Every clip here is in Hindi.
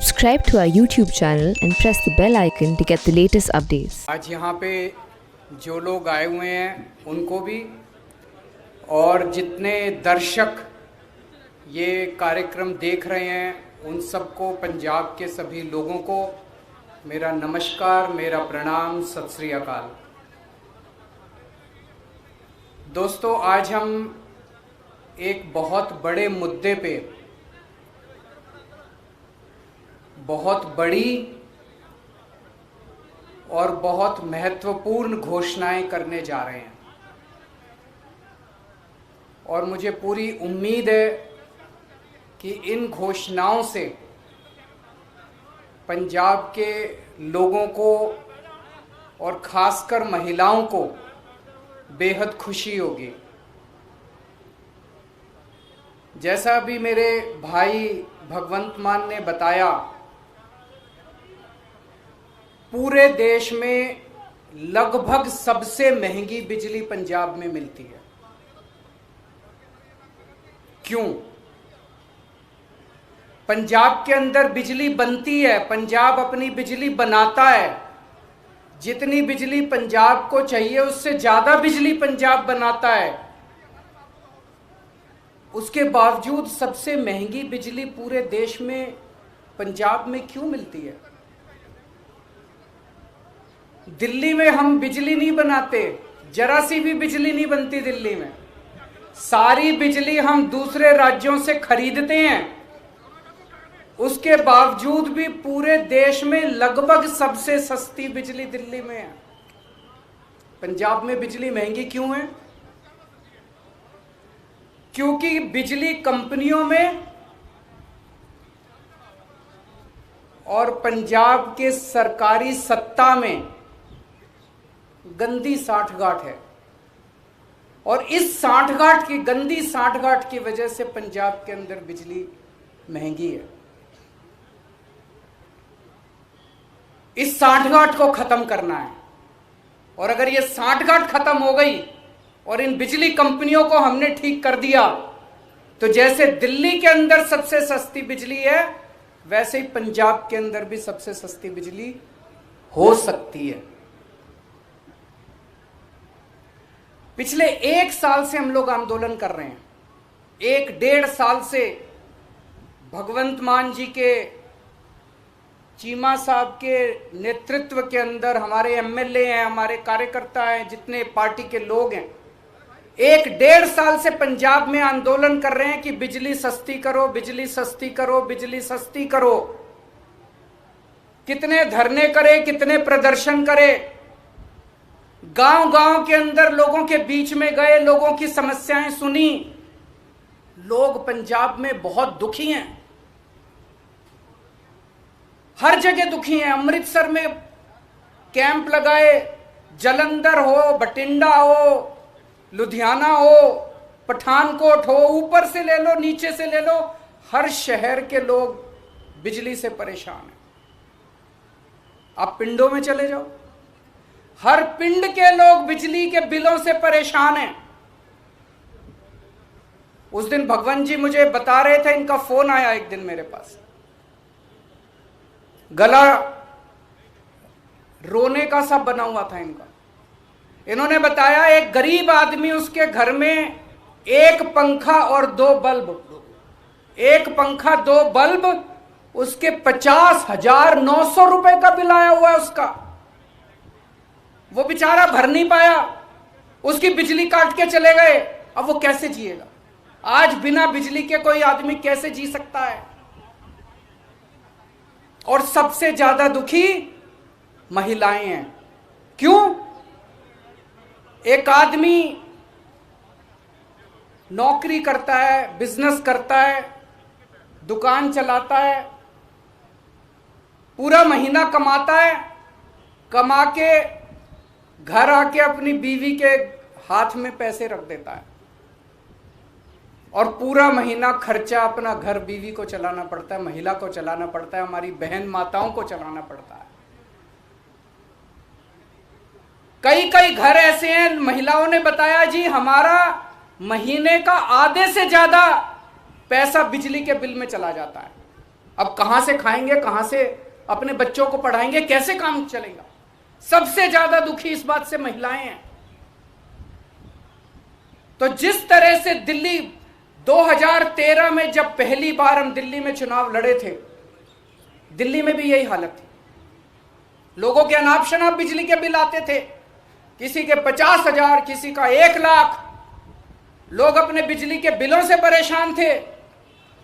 Subscribe to our YouTube channel and press the bell icon to get the latest updates. आज यहाँ पे जो लोग आए हुए हैं उनको भी और जितने दर्शक ये कार्यक्रम देख रहे हैं उन सबको, पंजाब के सभी लोगों को मेरा नमस्कार, मेरा प्रणाम, सत श्री अकाल। दोस्तों, आज हम एक बहुत बड़े मुद्दे पे बहुत बड़ी और बहुत महत्वपूर्ण घोषणाएं करने जा रहे हैं और मुझे पूरी उम्मीद है कि इन घोषणाओं से पंजाब के लोगों को और खासकर महिलाओं को बेहद खुशी होगी। जैसा अभी मेरे भाई भगवंत मान ने बताया, पूरे देश में लगभग सबसे महंगी बिजली पंजाब में मिलती है। क्यों? पंजाब के अंदर बिजली बनती है, पंजाब अपनी बिजली बनाता है। जितनी बिजली पंजाब को चाहिए उससे ज्यादा बिजली पंजाब बनाता है। उसके बावजूद सबसे महंगी बिजली पूरे देश में पंजाब में क्यों मिलती है? दिल्ली में हम बिजली नहीं बनाते, जरा सी भी बिजली नहीं बनती दिल्ली में। सारी बिजली हम दूसरे राज्यों से खरीदते हैं। उसके बावजूद भी पूरे देश में लगभग सबसे सस्ती बिजली दिल्ली में है। पंजाब में बिजली महंगी क्यों है? क्योंकि बिजली कंपनियों में और पंजाब के सरकारी सत्ता में गंदी साठगांठ है और इस साठगांठ की, गंदी साठगांठ की वजह से पंजाब के अंदर बिजली महंगी है। इस साठगांठ को खत्म करना है और अगर ये साठगांठ खत्म हो गई और इन बिजली कंपनियों को हमने ठीक कर दिया तो जैसे दिल्ली के अंदर सबसे सस्ती बिजली है वैसे ही पंजाब के अंदर भी सबसे सस्ती बिजली हो सकती है। पिछले 1 साल से हम लोग आंदोलन कर रहे हैं। 1-1.5 साल से भगवंत मान जी के, चीमा साहब के नेतृत्व के अंदर हमारे एमएलए हैं, हमारे कार्यकर्ता हैं, जितने पार्टी के लोग हैं, 1-1.5 साल से पंजाब में आंदोलन कर रहे हैं कि बिजली सस्ती करो, बिजली सस्ती करो, बिजली सस्ती करो। कितने धरने करे, कितने प्रदर्शन करे, गांव-गांव के अंदर लोगों के बीच में गए, लोगों की समस्याएं सुनी। लोग पंजाब में बहुत दुखी हैं, हर जगह दुखी हैं। अमृतसर में कैंप लगाए, जलंधर हो, बठिंडा हो, लुधियाना हो, पठानकोट हो, ऊपर से ले लो, नीचे से ले लो, हर शहर के लोग बिजली से परेशान हैं। आप पिंडों में चले जाओ, हर पिंड के लोग बिजली के बिलों से परेशान हैं। उस दिन भगवंत जी मुझे बता रहे थे, इनका फोन आया एक दिन मेरे पास, गला रोने का सा बना हुआ था इनका। इन्होंने बताया एक गरीब आदमी, उसके घर में 1 पंखा और 2 बल्ब, 1 पंखा 2 बल्ब, उसके 50,900 रुपए का बिल आया हुआ है उसका। वो बेचारा भर नहीं पाया, उसकी बिजली काट के चले गए। अब वो कैसे जिएगा? आज बिना बिजली के कोई आदमी कैसे जी सकता है? और सबसे ज्यादा दुखी महिलाएं हैं। क्यों? एक आदमी नौकरी करता है, बिजनेस करता है, दुकान चलाता है, पूरा महीना कमाता है, कमा के घर आके अपनी बीवी के हाथ में पैसे रख देता है और पूरा महीना खर्चा अपना घर, बीवी को चलाना पड़ता है, महिला को चलाना पड़ता है, हमारी बहन माताओं को चलाना पड़ता है। कई कई घर ऐसे हैं, महिलाओं ने बताया जी हमारा महीने का आधे से ज्यादा पैसा बिजली के बिल में चला जाता है। अब कहां से खाएंगे, कहां से अपने बच्चों को पढ़ाएंगे, कैसे काम चलेगा? सबसे ज्यादा दुखी इस बात से महिलाएं हैं। तो जिस तरह से दिल्ली 2013 में जब पहली बार हम दिल्ली में चुनाव लड़े थे, दिल्ली में भी यही हालत थी। लोगों के अनाप शनाप बिजली के बिल आते थे, किसी के 50,000, किसी का 1 लाख। लोग अपने बिजली के बिलों से परेशान थे।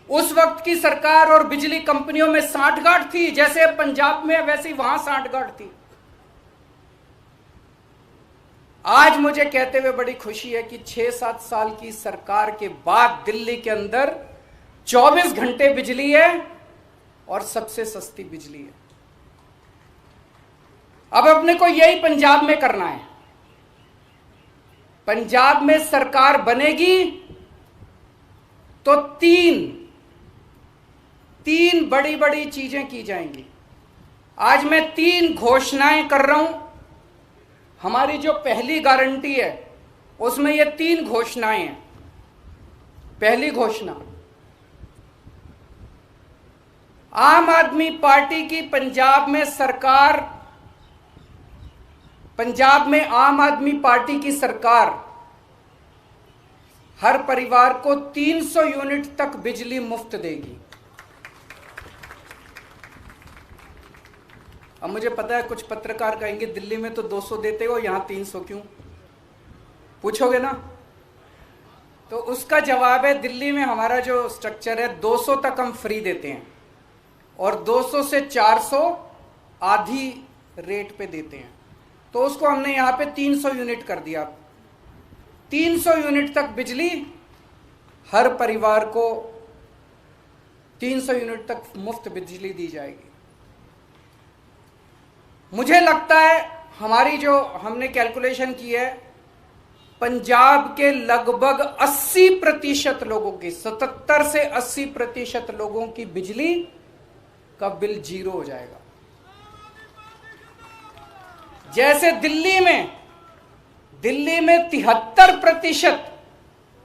उस वक्त की सरकार और बिजली कंपनियों में सांठगांठ थी, जैसे पंजाब में वैसे ही वहां सांठगांठ थी। आज मुझे कहते हुए बड़ी खुशी है कि 6-7 साल की सरकार के बाद दिल्ली के अंदर 24 घंटे बिजली है और सबसे सस्ती बिजली है। अब अपने को यही पंजाब में करना है। पंजाब में सरकार बनेगी तो तीन बड़ी बड़ी चीजें की जाएंगी। आज मैं 3 घोषणाएं कर रहा हूं। हमारी जो पहली गारंटी है उसमें ये 3 घोषणाएं हैं। पहली घोषणा, आम आदमी पार्टी की पंजाब में आम आदमी पार्टी की सरकार हर परिवार को 300 यूनिट तक बिजली मुफ्त देगी। अब मुझे पता है कुछ पत्रकार कहेंगे दिल्ली में तो 200 देते हो, यहां 300 क्यों? पूछोगे ना? तो उसका जवाब है, दिल्ली में हमारा जो स्ट्रक्चर है 200 तक हम फ्री देते हैं और 200 से 400 आधी रेट पे देते हैं। तो उसको हमने यहां पे 300 यूनिट कर दिया। 300 यूनिट तक बिजली हर परिवार को 300 यूनिट तक मुफ्त बिजली दी जाएगी। मुझे लगता है हमारी जो हमने कैलकुलेशन की है, पंजाब के लगभग 80% लोगों की, 77 से 80% लोगों की बिजली का बिल 0 हो जाएगा। जैसे दिल्ली में 73%,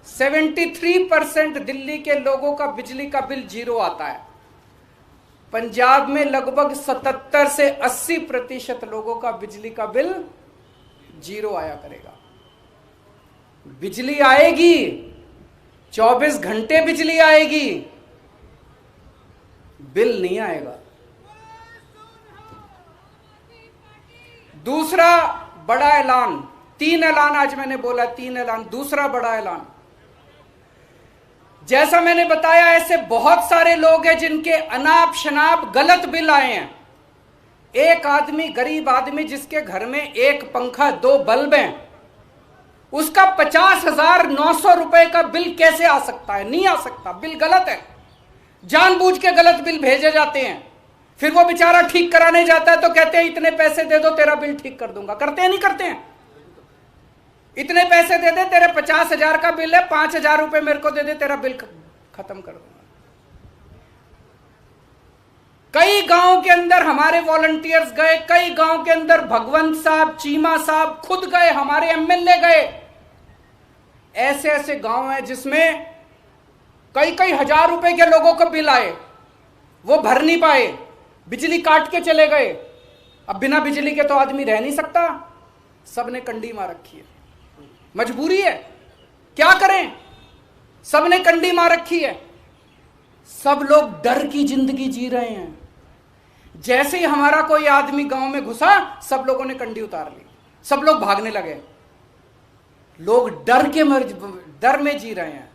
73% दिल्ली के लोगों का बिजली का बिल 0 आता है। पंजाब में लगभग 77 से 80% लोगों का बिजली का बिल 0 आया करेगा। बिजली आएगी, 24 घंटे बिजली आएगी, बिल नहीं आएगा। दूसरा बड़ा ऐलान, 3 ऐलान आज मैंने बोला, 3 ऐलान। दूसरा बड़ा ऐलान, जैसा मैंने बताया ऐसे बहुत सारे लोग हैं जिनके अनाप शनाप गलत बिल आए हैं। एक आदमी, गरीब आदमी जिसके घर में 1 पंखा 2 बल्ब हैं, उसका 50,900 रुपए का बिल कैसे आ सकता है? नहीं आ सकता। बिल गलत है, जानबूझ के गलत बिल भेजे जाते हैं। फिर वो बेचारा ठीक कराने जाता है तो कहते हैं इतने पैसे दे दो तेरा बिल ठीक कर दूंगा। करते हैं नहीं करते हैं? इतने पैसे दे दे, तेरे 50,000 का बिल है, 5,000 रुपए मेरे को दे दे, तेरा बिल खत्म कर दूंगा। कई गांव के अंदर हमारे वॉलंटियर्स गए, कई गांव के अंदर भगवंत साहब, चीमा साहब खुद गए, हमारे एमएलए गए। ऐसे ऐसे गांव हैं जिसमें कई हजार रुपए के लोगों को बिल आए, वो भर नहीं पाए, बिजली काट के चले गए। अब बिना बिजली के तो आदमी रह नहीं सकता, सबने कंडी मार रखी है, मजबूरी है, क्या करें, सबने कंडी मार रखी है। सब लोग डर की जिंदगी जी रहे हैं। जैसे ही हमारा कोई आदमी गांव में घुसा, सब लोगों ने कंडी उतार ली, सब लोग भागने लगे। लोग डर में जी रहे हैं,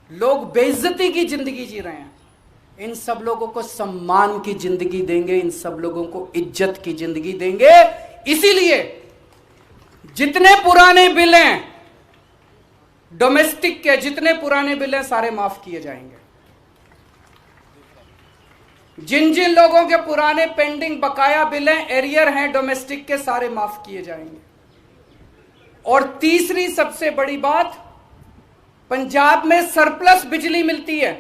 लोग बेइज्जती की जिंदगी जी रहे हैं। इन सब लोगों को सम्मान की जिंदगी देंगे, इन सब लोगों को इज्जत की जिंदगी देंगे। इसीलिए जितने पुराने बिल हैं डोमेस्टिक के, जितने पुराने बिल हैं सारे माफ किए जाएंगे। जिन जिन लोगों के पुराने पेंडिंग बकाया बिल हैं, एरियर हैं डोमेस्टिक के, सारे माफ किए जाएंगे। और तीसरी सबसे बड़ी बात, पंजाब में सरप्लस बिजली मिलती है।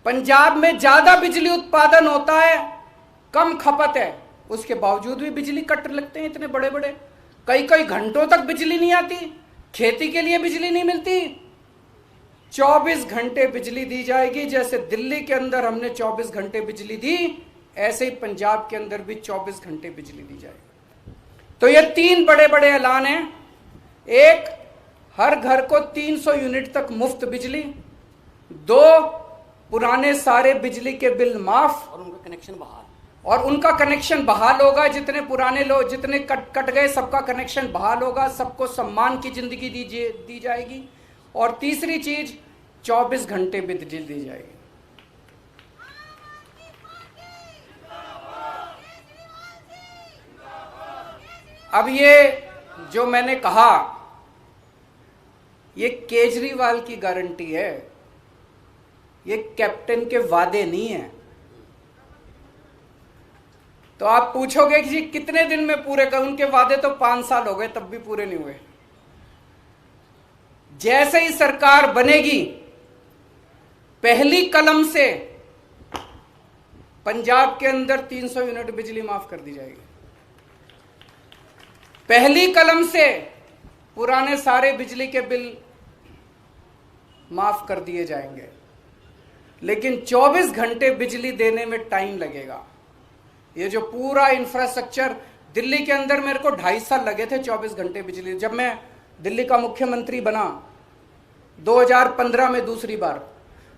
पंजाब में ज्यादा बिजली उत्पादन होता है, कम खपत है, उसके बावजूद भी बिजली कट लगते हैं इतने बड़े बड़े। कई घंटों तक बिजली नहीं आती, खेती के लिए बिजली नहीं मिलती। 24 घंटे बिजली दी जाएगी। जैसे दिल्ली के अंदर हमने 24 घंटे बिजली दी, ऐसे ही पंजाब के अंदर भी 24 घंटे बिजली दी जाएगी। तो ये 3 बड़े बड़े ऐलान हैं। एक, हर घर को 300 यूनिट तक मुफ्त बिजली। 2, पुराने सारे बिजली के बिल माफ और उनका कनेक्शन बहाल। और उनका कनेक्शन बहाल होगा। जितने पुराने लोग, जितने कट गए, सबका कनेक्शन बहाल होगा। सबको सम्मान की जिंदगी दी जाएगी। और तीसरी चीज, 24 घंटे बिजली दी जाएगी। अब ये जो मैंने कहा, ये केजरीवाल की गारंटी है, ये कैप्टन के वादे नहीं है। तो आप पूछोगे कि जी कितने दिन में पूरे कर, उनके वादे तो 5 साल हो गए, तब भी पूरे नहीं हुए। जैसे ही सरकार बनेगी, पहली कलम से पंजाब के अंदर 300 यूनिट बिजली माफ कर दी जाएगी। पहली कलम से पुराने सारे बिजली के बिल माफ कर दिए जाएंगे। लेकिन 24 घंटे बिजली देने में टाइम लगेगा। ये जो पूरा इंफ्रास्ट्रक्चर दिल्ली के अंदर, मेरे को 2.5 साल लगे थे 24 घंटे बिजली। जब मैं दिल्ली का मुख्यमंत्री बना 2015 में दूसरी बार,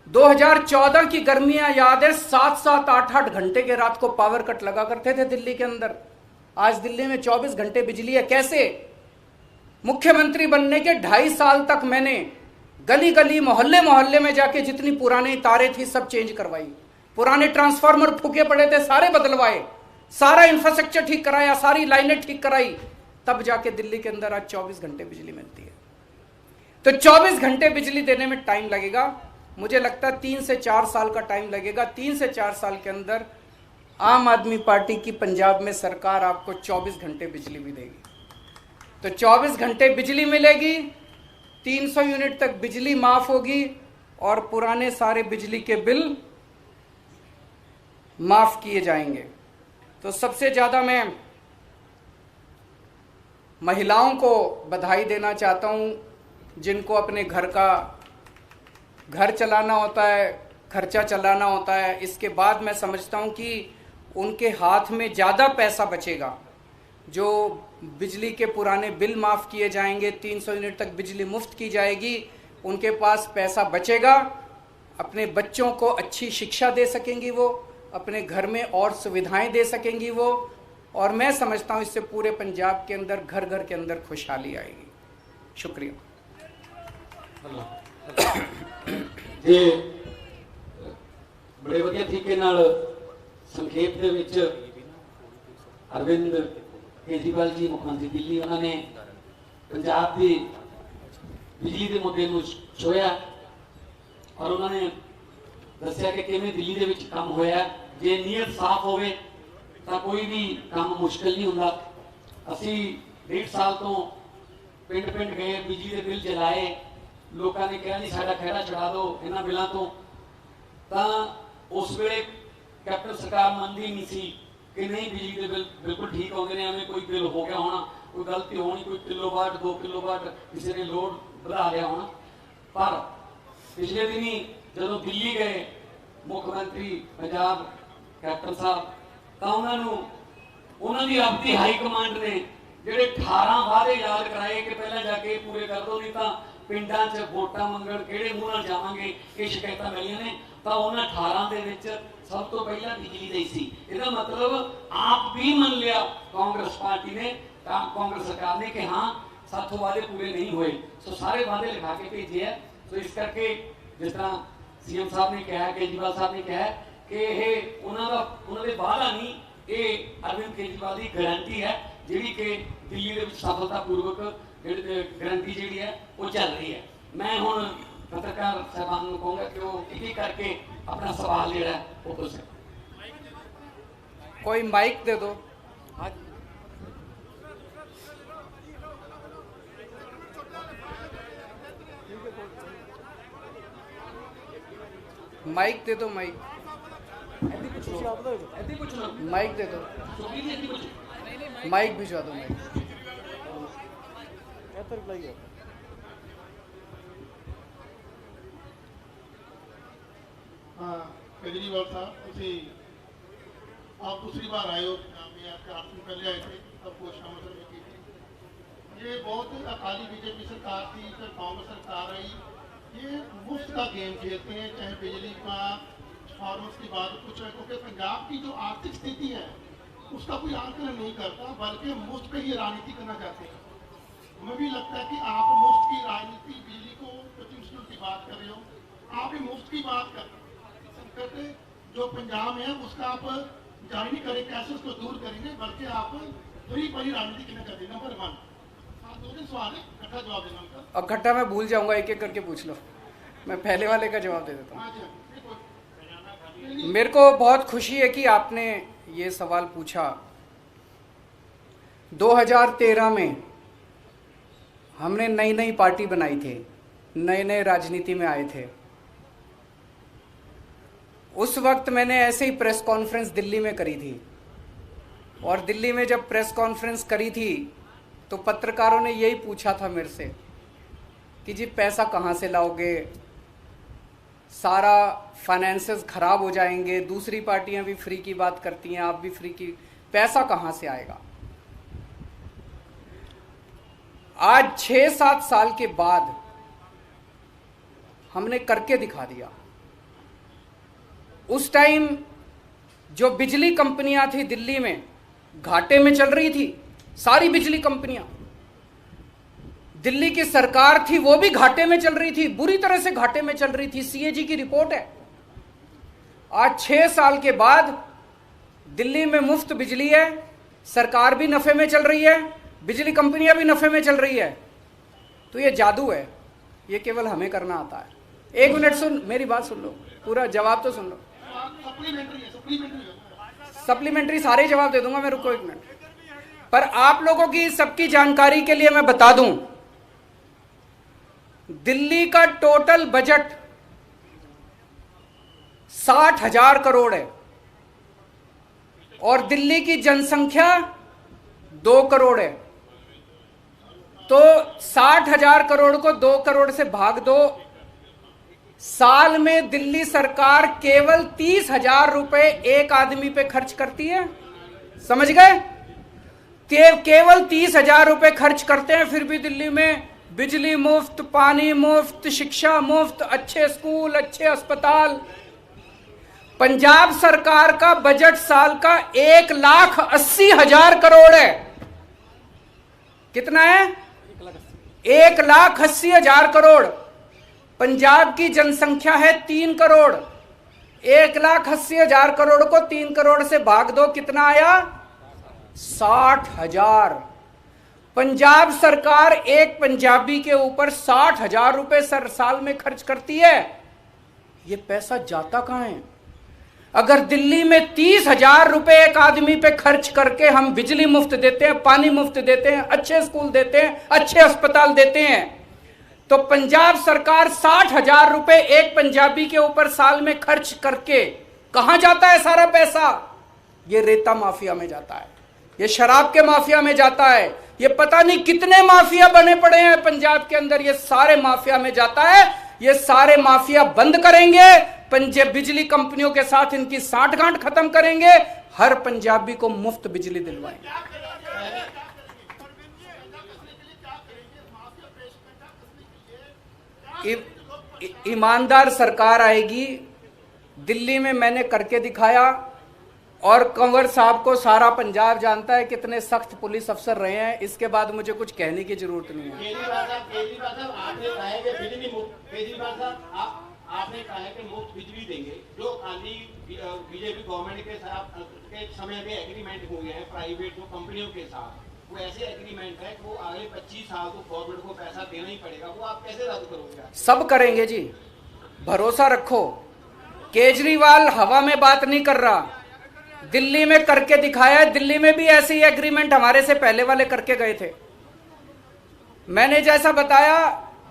2014 की गर्मियां याद है, 7-7, 8-8 घंटे के रात को पावर कट लगा करते थे दिल्ली के अंदर। आज दिल्ली में 24 घंटे बिजली है। कैसे? मुख्यमंत्री बनने के 2.5 साल तक मैंने गली गली, मोहल्ले मोहल्ले में जाके जितनी पुरानी तारें थी सब चेंज करवाई। पुराने ट्रांसफार्मर फूके पड़े थे, सारे बदलवाए, सारा इंफ्रास्ट्रक्चर ठीक कराया, सारी लाइनें ठीक कराई, तब जाके दिल्ली के अंदर आज 24 घंटे बिजली मिलती है। तो 24 घंटे बिजली देने में टाइम लगेगा। मुझे लगता है 3 से 4 साल का टाइम लगेगा। 3 से 4 साल के अंदर आम आदमी पार्टी की पंजाब में सरकार आपको 24 घंटे बिजली भी देगी। तो 24 घंटे बिजली मिलेगी, 300 यूनिट तक बिजली माफ होगी और पुराने सारे बिजली के बिल माफ किए जाएंगे। तो सबसे ज्यादा मैं महिलाओं को बधाई देना चाहता हूं, जिनको अपने घर चलाना होता है, खर्चा चलाना होता है। इसके बाद मैं समझता हूं कि उनके हाथ में ज़्यादा पैसा बचेगा। जो बिजली के पुराने बिल माफ़ किए जाएंगे, 300 यूनिट तक बिजली मुफ्त की जाएगी, उनके पास पैसा बचेगा। अपने बच्चों को अच्छी शिक्षा दे सकेंगी वो, अपने घर में और सुविधाएं दे सकेंगी वो। और मैं समझता हूं इससे पूरे पंजाब के अंदर, घर घर के अंदर खुशहाली आएगी। शुक्रिया। जे बड़े वधिया तरीके नाल संक्षेप दे विच अरविंद केजरीवाल जी मुख्यमंत्री दिल्ली, उन्होंने पंजाब की बिजली के मुद्दे को छुया और उन्होंने दस्या कि किवें दिल्ली दे विच काम होया। जे नीयत साफ होवे तो कोई भी काम मुश्किल नहीं हुंदा। असी 1.5 साल तो पिंड पिंड गए, बिजली के बिल जलाए, लोगों ने कहा जी साडा खैरा छुड़ा दो इन्हां बिलों तो उस वेले कैप्टन सरकार मानती नहीं सी कि नहीं बिजली के बिल बिल्कुल ठीक आते हैं। हमें कोई बिल हो गया होना, कोई गलती होनी, कोई किलोवाट 2 किलोवाट किसी ने लोड बढ़ा लिया होना। पर पिछले दिन ही जो दिल्ली गए मुख्यमंत्री पंजाब कैप्टन साहब, तो उन्होंने अपनी हाई कमांड ने जोड़े 18 वादे याद कराए कि पहले जाके पूरे कर दो, नहीं तो पिंडा च वोटां मंगण किहड़े मूँह नाल जावांगे, ये शिकायत मिलियां ने। तो उन्होंने 18 दे विच सब तो पहला बिजली दी सी। इसका मतलब आप भी मान लिया कांग्रेस पार्टी ने, कांग्रेस सरकार ने कि हाँ साथों वादे पूरे नहीं हुए। सो सारे वादे लिखा के भेजे है। तो इस करके जिस तरह सीएम साहब ने कहा, केजरीवाल साहब ने कहा कि यह उन्होंने वादा नहीं, ये अरविंद केजरीवाल की गारंटी है जी कि दिल्ली के सफलतापूर्वक गारंटी जी है वो चल रही है। मैं हुण पत्रकार साहबान को कहूँगा कि वो एक करके अपना सवाल जो है वो पूछ सकते। कोई माइक दे दो। माइक दे दो, माइक माइक दे दो, माइक भिजवा दो, माइक। केजरीवाल साहब, ਤੁਸੀਂ आप दूसरी बार आए हो, मैं आपके 8 दिन पहले आए थे, तब घोषणा मतलब में की थी। ये बहुत अकाली बीजेपी सरकार थी, फिर कांग्रेस सरकार आई, ये मुफ्त का गेम खेलते हैं, चाहे बिजली का फार्मर्स की बात कुछ है, क्योंकि पंजाब की जो आर्थिक स्थिति है उसका कोई आंकलन नहीं करता, बल्कि मुफ्त पे ही राजनीति करना चाहते हैं। हमें भी लगता है कि आप मुफ्त की राजनीति, बिजली को कोचिंग इंस्टीट्यूट की बात कर रहे हो, आप ही मुफ्त की बात कर रहे हो। संकट जो पंजाब में है उसका आप जारी नहीं करें, कैसे उसको दूर करेंगे, बल्कि आप फ्री पर ही राजनीति करना चाहते हैं। नंबर 1। 2 सवाल है, इकट्ठा जवाब देना उनका। अब इकट्ठा मैं भूल जाऊंगा, एक एक करके पूछ लो, मैं पहले वाले का जवाब दे देता हूँ। मेरे को बहुत खुशी है कि आपने ये सवाल पूछा। 2013 में हमने नई नई पार्टी बनाई थी, नए नए राजनीति में आए थे। उस वक्त मैंने ऐसे ही प्रेस कॉन्फ्रेंस दिल्ली में करी थी, और दिल्ली में जब प्रेस कॉन्फ्रेंस करी थी तो पत्रकारों ने यही पूछा था मेरे से कि जी पैसा कहाँ से लाओगे, सारा फाइनेंसेस खराब हो जाएंगे, दूसरी पार्टियां भी फ्री की बात करती हैं, आप भी फ्री की, पैसा कहाँ से आएगा। आज 6-7 साल के बाद हमने करके दिखा दिया। उस टाइम जो बिजली कंपनियां थी दिल्ली में घाटे में चल रही थी, सारी बिजली कंपनियां, दिल्ली की सरकार थी वो भी घाटे में चल रही थी, बुरी तरह से घाटे में चल रही थी। सीएजी की रिपोर्ट है। आज 6 साल के बाद दिल्ली में मुफ्त बिजली है, सरकार भी नफे में चल रही है, बिजली कंपनियां भी नफे में चल रही है। तो ये जादू है, ये केवल हमें करना आता है। 1 मिनट सुन, मेरी बात सुन लो, पूरा जवाब तो सुन लो। सप्लीमेंट्री सारे जवाब दे दूंगा मैं, रुको 1 मिनट। पर आप लोगों की सबकी जानकारी के लिए मैं बता दूं, दिल्ली का टोटल बजट 60,000 करोड़ है और दिल्ली की जनसंख्या 2 करोड़ है। तो 60,000 करोड़ को 2 करोड़ से भाग दो, साल में दिल्ली सरकार केवल 30,000 रुपए एक आदमी पे खर्च करती है। समझ गए? केवल 30,000 रुपए खर्च करते हैं, फिर भी दिल्ली में बिजली मुफ्त, पानी मुफ्त, शिक्षा मुफ्त, अच्छे स्कूल, अच्छे अस्पताल। पंजाब सरकार का बजट साल का 1,80,000 करोड़ है। कितना है? 1,80,000 करोड़। पंजाब की जनसंख्या है 3 करोड़। 1,80,000 करोड़ को 3 करोड़ से भाग दो, कितना आया? 60,000। पंजाब सरकार एक पंजाबी के ऊपर 60,000 रुपए साल में खर्च करती है। ये पैसा जाता कहां है? अगर दिल्ली में 30,000 रुपए एक आदमी पे खर्च करके हम बिजली मुफ्त देते हैं, पानी मुफ्त देते हैं, अच्छे स्कूल देते हैं, अच्छे अस्पताल देते हैं, तो पंजाब सरकार 60,000 रुपए एक पंजाबी के ऊपर साल में खर्च करके कहां जाता है सारा पैसा? ये रेता माफिया में जाता है, ये शराब के माफिया में जाता है, ये पता नहीं कितने माफिया बने पड़े हैं पंजाब के अंदर, ये सारे माफिया में जाता है। ये सारे माफिया बंद करेंगे, पंजाब बिजली कंपनियों के साथ इनकी साठगांठ खत्म करेंगे, हर पंजाबी को मुफ्त बिजली दिलवाएंगे। ईमानदार सरकार आएगी। दिल्ली में मैंने करके दिखाया, और कंवर साहब को सारा पंजाब जानता है कितने सख्त पुलिस अफसर रहे हैं। इसके बाद मुझे कुछ कहने की जरूरत नहीं है। आपने कहा है कि मुफ्त बिजली देंगे, जो खाली बीजेपी गवर्नमेंट के साथ के समय में एग्रीमेंट हो गया है प्राइवेट जो कंपनियों के साथ, वो ऐसे एग्रीमेंट है कि वो अगले 25 साल को गवर्नमेंट को पैसा देना ही पड़ेगा, वो आप कैसे रद्द करोगे? सब करेंगे जी, भरोसा रखो। केजरीवाल हवा में बात नहीं कर रहा, दिल्ली में करके दिखाया है। दिल्ली में भी ऐसे ही एग्रीमेंट हमारे से पहले वाले करके गए थे। मैंने जैसा बताया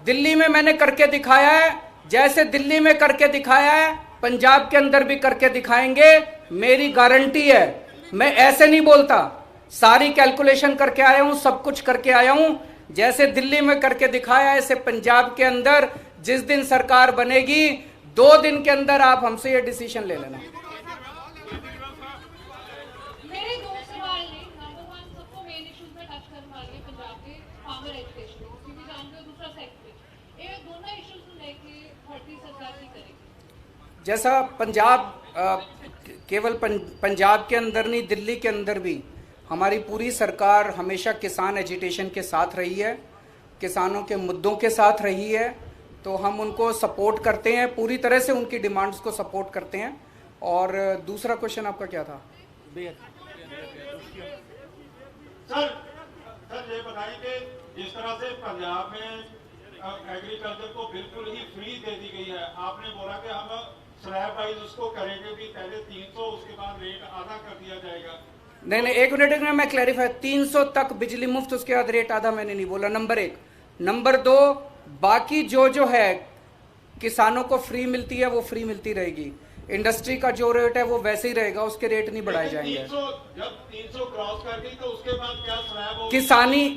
दिल्ली में मैंने करके दिखाया है, जैसे दिल्ली में करके दिखाया है पंजाब के अंदर भी करके दिखाएंगे, मेरी गारंटी है। मैं ऐसे नहीं बोलता, सारी कैलकुलेशन करके आया हूं, सब कुछ करके आया हूं। जैसे दिल्ली में करके दिखाया है, ऐसे पंजाब के अंदर जिस दिन सरकार बनेगी 2 दिन के अंदर आप हमसे ये डिसीजन ले लेना। मेरे दो सवाल हैं। नंबर 1, सबको मेन इश्यूज में टच करने वाले पंजाब के फार्मर एजुकेशन, उसकी भी जानते हो, दूसरा सेक्टर, ये दोनों इश्यूज को लेके भर्ती सरकार की करेगी। जैसा पंजाब केवल पंजाब के अंदर नहीं, दिल्ली के अंदर भी हमारी पूरी सरकार हमेशा किसान एजिटेशन के साथ रही है, किसानों के मुद्दों के साथ रही है, तो हम उनको सपोर्ट करते हैं, पूरी तरह से उनकी डिमांड्स को सपोर्ट करते हैं। और दूसरा क्वेश्चन आपका क्या था? सर ये बताइए कि जिस तरह से पंजाब में एग्रीकल्चर को बिल्कुल ही फ्री दे दी गई है, आपने बोला कि हम स्लैब वाइज उसको करेंगे कि पहले 300 उसके बाद रेट आधा कर दिया जाएगा। नहीं, 1 मिनट में मैं क्लैरिफाई, 300 तक बिजली मुफ्त, उसके बाद रेट आधा मैंने नहीं बोला, नंबर 1। नंबर 2, बाकी जो है किसानों को फ्री मिलती है वो फ्री मिलती रहेगी, इंडस्ट्री का जो रेट है वो वैसे ही रहेगा, उसके रेट नहीं बढ़ाए जाएंगे। जब 300 क्रॉस कर गई तो उसके बाद क्या स्लैब होगी?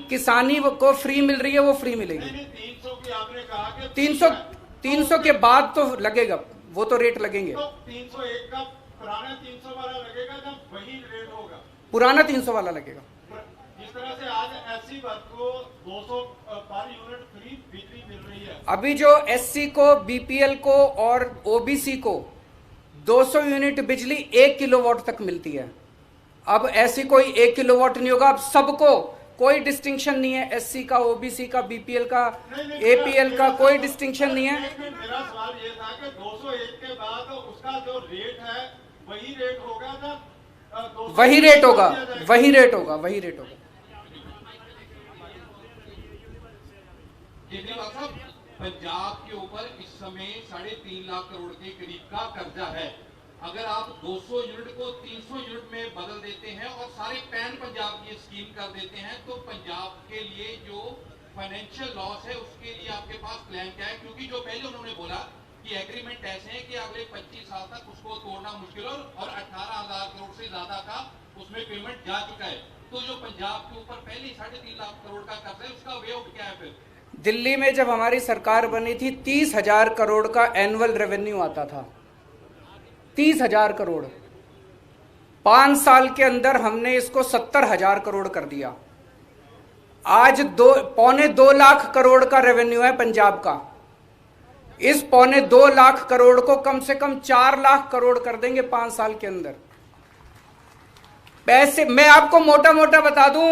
किसानी को फ्री मिल रही है, वो फ्री मिलेगी। 300 की आपने कहा कि 300 के बाद तो लगेगा, वो तो रेट लगेंगे। तो 301 का पुराना 300 वाला लगेगा जब वही रेट होगा, पुराना 300 वाला लगेगा। जिस तरह से आज एससी वर्ग को 200 पर यूनिट फ्री बिजली मिल रही है। अभी जो एससी को, बीपीएल को और ओबीसी को 200 यूनिट बिजली 1 किलोवाट तक मिलती है। अब ऐसी कोई 1 किलोवाट नहीं होगा, अब सबको कोई डिस्टिंक्शन नहीं है, एससी का, ओबीसी का, बीपीएल का, एपीएल का, कोई डिस्टिंक्शन नहीं है। मेरा सवाल ये था कि 201 के बाद उसका जो रेट है वही रेट होगा जब वही रेट होगा। केजरीवाल साहब, पंजाब के ऊपर इस समय 3.5 लाख करोड़ के करीब का कर्जा है। अगर आप 200 यूनिट को 300 यूनिट में बदल देते हैं और सारे पैन पंजाब की स्कीम कर देते हैं, तो पंजाब के लिए जो फाइनेंशियल लॉस है उसके लिए आपके पास प्लान क्या है? क्योंकि जो पहले उन्होंने बोला कि एग्रीमेंट ऐसे हैं कि अगले 25 साल तक उसको तोड़ना मुश्किल हो, और 18,000 करोड़ से ज्यादा का उसमें पेमेंट जा चुका है। तो जो पंजाब के ऊपर पहले 3.5 लाख करोड़ का कर्ज है, उसका वे आउट क्या है? फिर दिल्ली में जब हमारी सरकार बनी थी 30,000 करोड़ का एनुअल रेवेन्यू आता था, 30,000 करोड़। 5 साल के अंदर हमने इसको 70,000 करोड़ कर दिया। आज 2.25 लाख करोड़ का रेवेन्यू है पंजाब का। इस 2.25 लाख करोड़ को कम से कम 4 लाख करोड़ कर देंगे 5 साल के अंदर। पैसे मैं आपको मोटा मोटा बता दूं,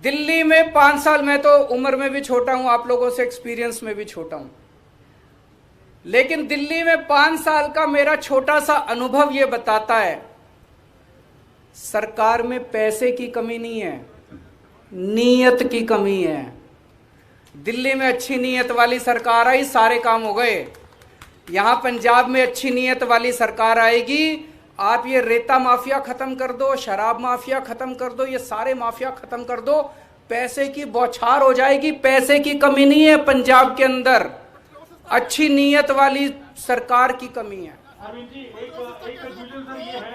दिल्ली में 5 साल, मैं तो उम्र में भी छोटा हूं, आप लोगों से एक्सपीरियंस में भी छोटा हूं, लेकिन दिल्ली में 5 साल का मेरा छोटा सा अनुभव यह बताता है, सरकार में पैसे की कमी नहीं है, नीयत की कमी है। दिल्ली में अच्छी नीयत वाली सरकार आई, सारे काम हो गए। यहां पंजाब में अच्छी नीयत वाली सरकार आएगी, आप ये रेता माफिया खत्म कर दो, शराब माफिया खत्म कर दो, ये सारे माफिया खत्म कर दो, पैसे की बौछार हो जाएगी। पैसे की कमी नहीं है पंजाब के अंदर, अच्छी नीयत वाली सरकार की कमी है।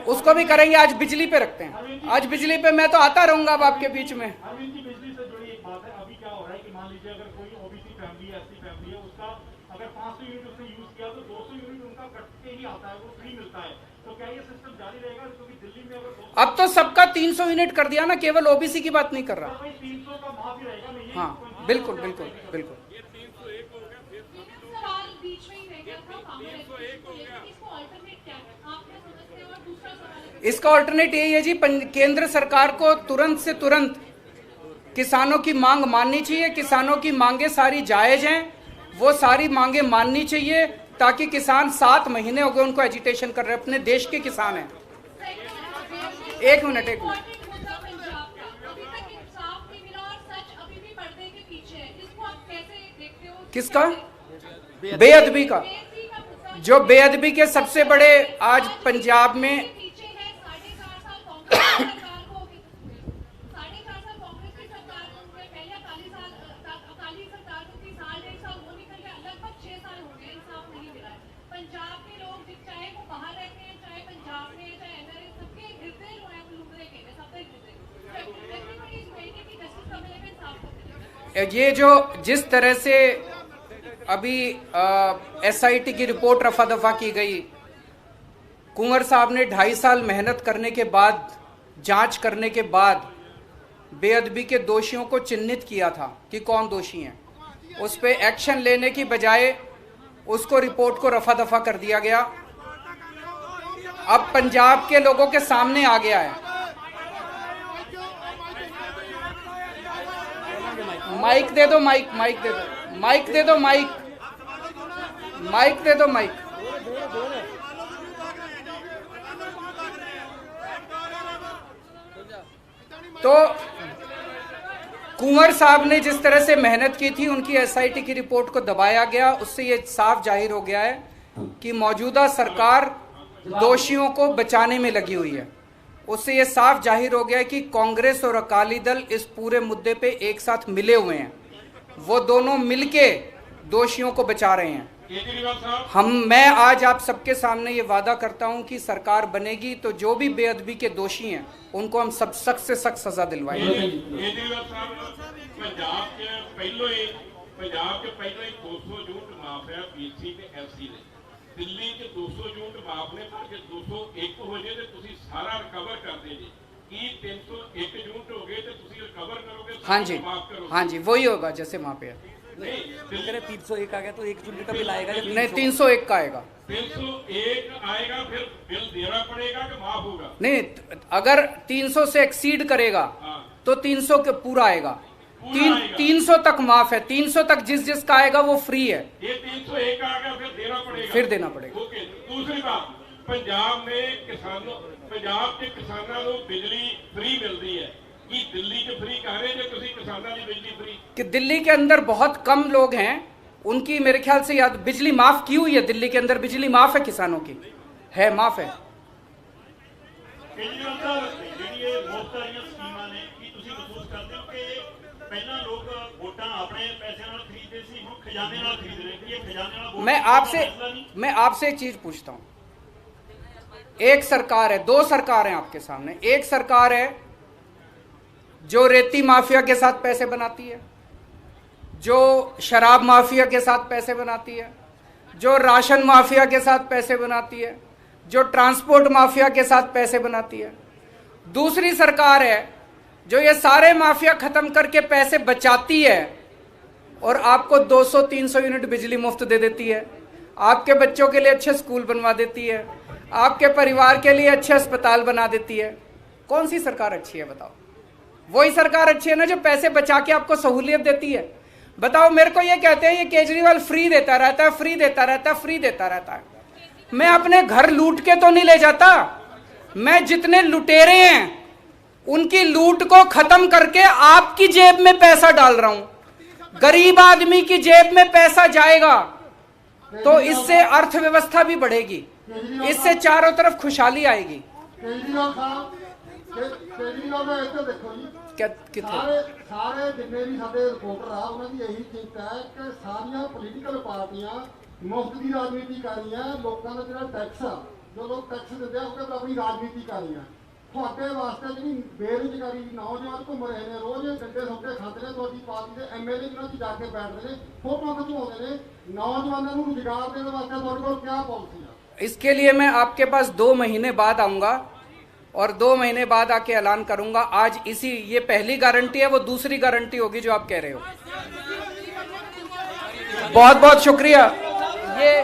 उसको भी करेंगे। आज बिजली पे रखते हैं, आज बिजली पे मैं तो आता रहूंगा अब आपके बीच में। बिजली से जुड़ी एक बात है, अभी क्या हो रहा है कि मान लीजिए अगर कोई ओबीसी फैमिली है, एससी फैमिली है, उसका अगर 500 यूनिट उसने यूज किया तो 200 यूनिट उनका कट के ही आता है, वो फ्री मिलता है। तो क्या ये सिस्टम जारी रहेगा? क्योंकि दिल्ली में अगर अब तो सबका 300 यूनिट कर दिया ना, केवल ओबीसी की बात नहीं कर रहा। 300 का माफ ही रहेगा नहीं? हाँ, बिल्कुल बिल्कुल बिल्कुल। सवाल बीच में ही रह गया था, फार्मर एजुकेशन को लेकर, इसको अल्टरनेट क्या है आपने समझते हैं? और दूसरा सवाल, इसका ऑल्टरनेट यही है जी, केंद्र सरकार को तुरंत से तुरंत किसानों की मांग माननी चाहिए। किसानों की मांगे सारी जायज हैं, वो सारी मांगे माननी चाहिए, ताकि किसान 7 महीने हो गए उनको एजिटेशन कर रहे हैं, अपने देश के किसान हैं। एक मिनट किसका? बेअदबी का। जो बेअदबी के सबसे बड़े आज पंजाब में ये जो जिस तरह से अभी एसआईटी की रिपोर्ट रफा दफा की गई। कुंवर साहब ने 2.5 साल मेहनत करने के बाद, जांच करने के बाद बेअदबी के दोषियों को चिन्हित किया था कि कौन दोषी हैं। उस पर एक्शन लेने की बजाय उसको रिपोर्ट को रफा दफा कर दिया गया। अब पंजाब के लोगों के सामने आ गया है। माइक दे दो, माइक दे दो, माइक दे दो, माइक दे दो, माइक। तो कुंवर साहब ने जिस तरह से मेहनत की थी, उनकी एसआईटी की रिपोर्ट को दबाया गया। उससे ये साफ जाहिर हो गया है कि मौजूदा सरकार दोषियों को बचाने में लगी हुई है। उससे ये साफ जाहिर हो गया है कि कांग्रेस और अकाली दल इस पूरे मुद्दे पे एक साथ मिले हुए हैं। वो दोनों मिलके दोषियों को बचा रहे हैं। मैं आज आप सबके सामने ये वादा करता हूं कि सरकार बनेगी तो जो भी बेअदबी के दोषी हैं उनको हम सब सख्त से सख्त सजा दिलवाएंगे। पंजाब के पहले 200 यूनिट माफ है पीसी ਤੇ ਐਫਸੀ ਦੇ। ਦਿੱਲੀ ਚ 200 यूनिट माफ ने पर जे 201 हो जाए तो ਤੁਸੀਂ सारा रिकवर कर दे जी। की 301 यूनिट हो गए तो ਤੁਸੀਂ रिकवर करोगे? हाँ जी, हाँ जी, वही होगा जैसे वहां पे है। नहीं 301 आ गया तो 1 यूनिट का बिल आएगा? नहीं, 301 का आएगा। 301 आएगा, फिर बिल देना पड़ेगा कि माफ होगा? नहीं, अगर 300 से एक्सीड करेगा तो 300 के पूरा आएगा। 300 तक माफ है। 300 तक जिस का आएगा वो फ्री है। ये 301 आ गया, फिर देना पड़ेगा? फिर देना पड़ेगा। ओके। दूसरी बात, पंजाब में किसानों, पंजाब के किसानों को बिजली फ्री मिलती है कि दिल्ली के फ्री कह रहे हैं तुसी किसानों की बिजली फ्री? कि दिल्ली के अंदर बहुत कम लोग हैं, उनकी मेरे ख्याल से याद बिजली माफ की हुई है। दिल्ली के अंदर बिजली माफ है, किसानों की है, माफ है। केजरीवाल साहब ਜਿਹੜੀ ਇਹ ਮੁਫਤ ਵਾਲੀਆਂ ਸਕੀਮਾਂ ਨੇ, ਕੀ ਤੁਸੀਂ ਮਹਿਸੂਸ ਕਰਦੇ ਹੋ ਕਿ ਪਹਿਲਾਂ ਲੋਕ ਵੋਟਾਂ ਆਪਣੇ ਪੈਸਿਆਂ ਨਾਲ ਖਰੀਦਦੇ ਸੀ, ਹੁਣ ਖਜ਼ਾਨੇ ਨਾਲ ਖਰੀਦ ਰਹੇ ਕਿ ਇਹ ਖਜ਼ਾਨੇ ਨਾਲ ਵੋਟ? मैं आपसे एक चीज पूछता हूं। एक सरकार है, 2 सरकार हैं आपके सामने। एक सरकार है जो रेती माफिया के साथ पैसे बनाती है, जो शराब माफिया के साथ पैसे बनाती है, जो राशन माफिया के साथ पैसे बनाती है, जो ट्रांसपोर्ट माफिया के साथ पैसे बनाती है। दूसरी सरकार है जो ये सारे माफिया खत्म करके पैसे बचाती है और आपको 200-300 यूनिट बिजली मुफ्त दे देती है, आपके बच्चों के लिए अच्छे स्कूल बनवा देती है, आपके परिवार के लिए अच्छे अस्पताल बना देती है। कौन सी सरकार अच्छी है बताओ? वही सरकार अच्छी है ना जो पैसे बचा के आपको सहूलियत देती है। बताओ, मेरे को ये कहते हैं ये केजरीवाल फ्री देता रहता है, फ्री देता रहता है, फ्री देता रहता है। मैं अपने घर लूट के तो नहीं ले जाता, मैं जितने लुटेरे हैं उनकी लूट को खत्म करके आपकी जेब में पैसा डाल रहा हूं। गरीब आदमी की जेब में पैसा जाएगा तो इससे अर्थव्यवस्था भी बढ़ेगी, इससे चारों तरफ खुशहाली आएगी। केजरीवाल साहब, केजरीवाल ਦਾ ਇੱਥੇ ਦੇਖੋ ਜੀ, ਸਾਰੇ ਜਿੰਨੇ ਵੀ ਸਾਡੇ ਰਿਪੋਰਟਰ ਆ ਉਹਨਾਂ ਦੀ ਇਹੀ ਚਿੰਤਾ ਹੈ ਕਿ ਸਾਰੀਆਂ ਪੋਲੀਟੀਕਲ ਪਾਰਟੀਆਂ ਮੁਫਤ ਦੀ ਰਾਜਨੀਤੀ ਕਰ ਰਹੀਆਂ। ਲੋਕਾਂ ਦਾ ਜਿਹੜਾ ਟੈਕਸ ਆ, ਜੋ ਲੋਕ ਟੈਕਸ ਦਿੰਦੇ ਆ ਉਹਦੇ ਪਰ ਆਪਣੀ ਰਾਜਨੀਤੀ ਕਰ ਰਹੀਆਂ। ਤੁਹਾਡੇ ਵਾਸਤੇ ਜਿਹੜੀ ਬੇਰੁਜ਼ਗਾਰੀ ਨੌਜਵਾਨ ਘੁੰਮ ਰਹੇ ਨੇ, ਰੋਜ਼ ਡੰਡੇ ਸੌਕੇ ਖਾਂਦੇ ਨੇ, ਤੁਹਾਡੀ ਪਾਰਟੀ ਦੇ ਐਮਐਲਏ ਇਹਨਾਂ 'ਚ ਜਾ ਕੇ ਬੈਠਦੇ ਨੇ, ਫੋਟੋ ਖਿਚਵਾਉਂਦੇ ਨੇ। ਨੌਜਵਾਨਾਂ ਨੂੰ ਰੁਜ਼ਗਾਰ ਦੇਣ ਵਾਸਤੇ ਤੁਹਾਡੇ ਕੋਲ ਕੀ ਪਾਲਿਸੀ ਆ? इसके लिए मैं आपके पास 2 महीने बाद आऊंगा और 2 महीने बाद आके ऐलान करूंगा। आज इसी ये पहली गारंटी है, वो दूसरी गारंटी होगी जो आप कह रहे हो। बहुत बहुत शुक्रिया। ये